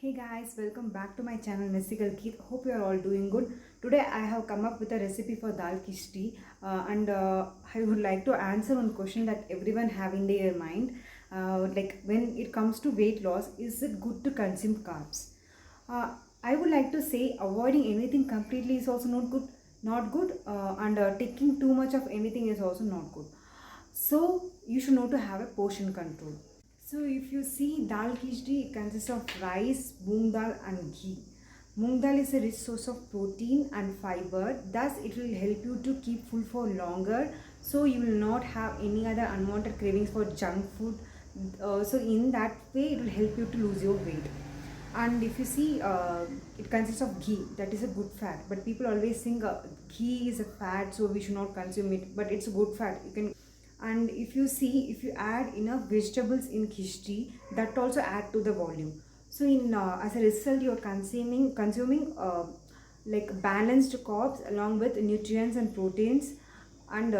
Hey guys, welcome back to my channel Mystical Keith. Hope you are all doing good. Today I have come up with a recipe for dal kishti and I would like to answer one question that everyone have in their mind. Like when it comes to weight loss, is it good to consume carbs? I would like to say avoiding anything completely is also not good, and taking too much of anything is also not good. So you should know to have a portion control. So if you see dal khichdi, it consists of rice, moong dal and ghee. Moong dal is a rich source of protein and fiber. Thus, it will help you to keep full for longer. So you will not have any other unwanted cravings for junk food. So in that way, it will help you to lose your weight. And if you see, it consists of ghee. That is a good fat. But people always think ghee is a fat, so we should not consume it. But it's a good fat. You can, and if you see, if you add enough vegetables in khichdi, that also add to the volume. So in as a result, you are consuming like balanced carbs along with nutrients and proteins and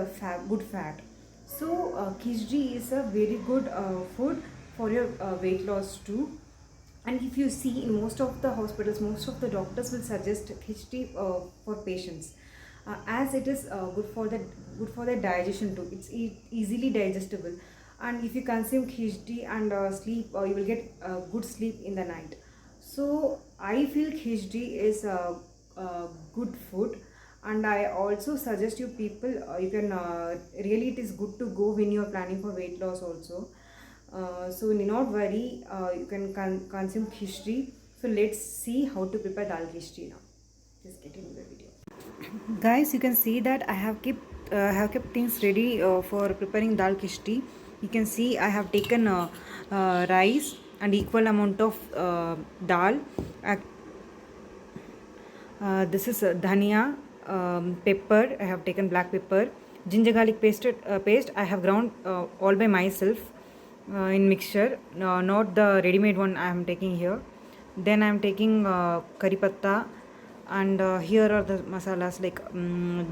good fat. So khichdi is a very good food for your weight loss too. And if you see in most of the hospitals, most of the doctors will suggest khichdi for patients, as it is good for the digestion too. It's easily digestible, and if you consume khichdi and sleep, you will get good sleep in the night. So I feel khichdi is a good food, and I also suggest you people, you can really, it is good to go when you are planning for weight loss also. So need not worry, you can consume khichdi. So let's see how to prepare dal khichdi now. Just get into the video. Guys, you can see that I have kept things ready for preparing dal khichdi. You can see I have taken rice and equal amount of dal. This is dhania, pepper. I have taken black pepper, ginger garlic paste. I have ground all by myself in mixture, not the ready-made one I am taking here. Then I am taking curry patta, and here are the masalas like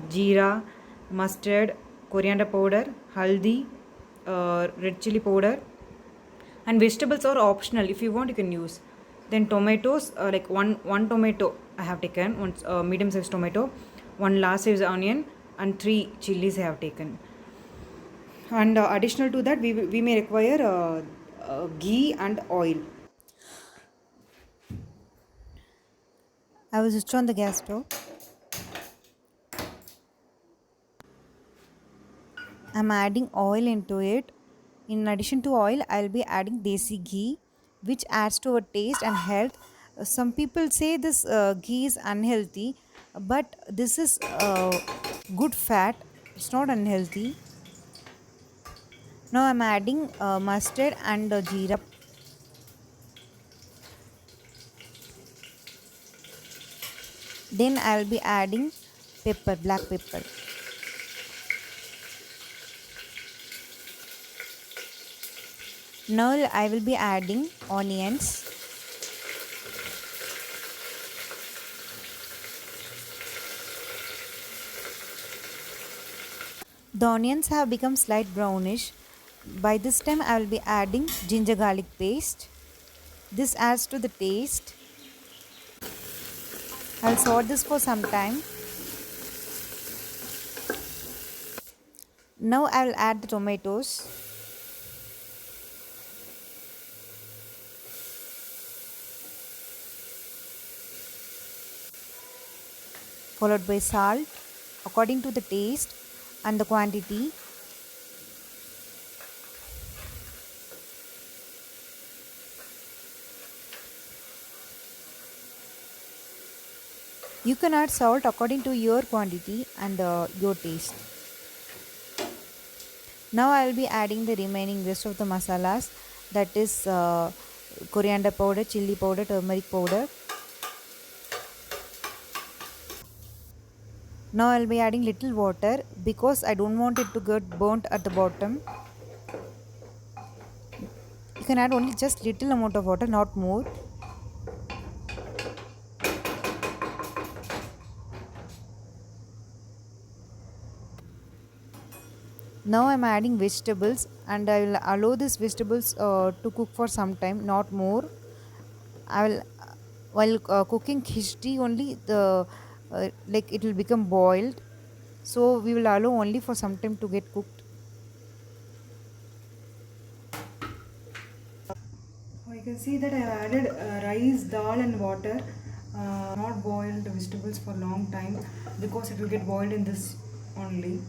jeera, mustard, coriander powder, haldi, red chili powder, and vegetables are optional. If you want, you can use. Then tomatoes, like one tomato I have taken, one medium sized tomato, one large size onion, and three chilies I have taken. And additional to that, we may require ghee and oil. I will switch on the gas stove. I'm adding oil into it. In addition to oil, I'll be adding desi ghee, which adds to our taste and health. Some people say this ghee is unhealthy, but this is good fat. It's not unhealthy. Now I'm adding mustard and jeera. Then I'll be adding pepper, black pepper. Now I will be adding onions. The onions have become slight brownish. By this time I will be adding ginger garlic paste. This adds to the taste. I'll saute this for some time. Now I will add the tomatoes. Followed by salt according to the taste and the quantity. You can add salt according to your quantity and your taste. Now I will be adding the remaining rest of the masalas, that is coriander powder, chili powder, turmeric powder. Now I will be adding little water because I don't want it to get burnt at the bottom. You can add only just little amount of water, not more. Now I am adding vegetables, and I will allow these vegetables to cook for some time, not more. I will while cooking khichdi only the like it will become boiled, so we will allow only for some time to get cooked. You can see that I have added rice, dal and water, not boiled vegetables for long time because it will get boiled in this only.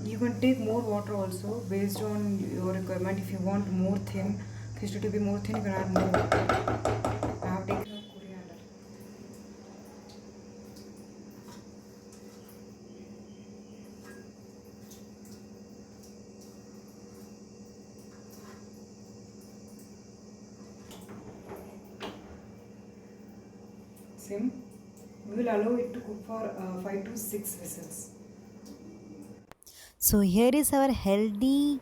You can take more water also based on your requirement. If you want more thin, fish to be more thin, you can add more water. I have taken out coriander. Sim. We will allow it to cook for 5 to 6 whistles. So here is our healthy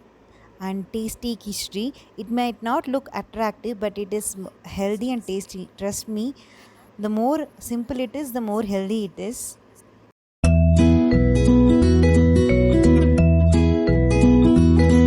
and tasty khichdi. It might not look attractive, but it is healthy and tasty. Trust me, the more simple it is, the more healthy it is.